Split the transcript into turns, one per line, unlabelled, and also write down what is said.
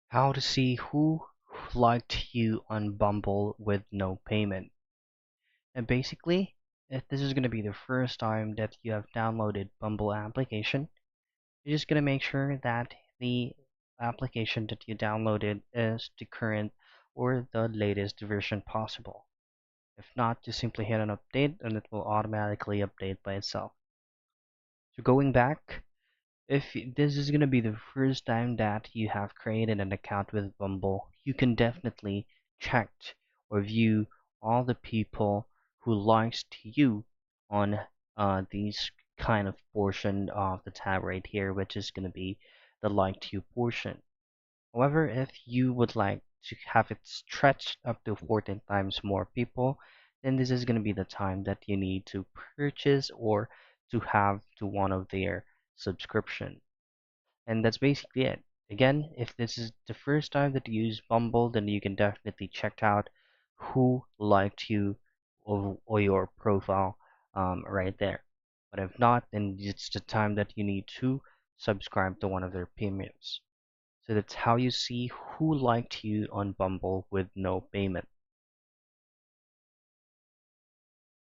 How to see who liked you on Bumble with no payment. And basically, if this is going to be the first time that you have downloaded Bumble application, you're just going to make sure that the application that you downloaded is the current or the latest version possible. If not, just simply hit an update and it will automatically update by itself. So going back, if this is going to be the first time that you have created an account with Bumble, you can definitely check or view all the people who likes to you on these kind of portion of the tab right here, which is going to be the like to you portion. However, if you would like to have it stretched up to 14 times more people, then this is going to be the time that you need to purchase or to have to one of their subscription. And that's basically it. Again, if this is the first time that you use Bumble, then you can definitely check out who liked you or your profile right there. But if not, then it's the time that you need to subscribe to one of their premiums. So that's how you see who liked you on Bumble with no payment.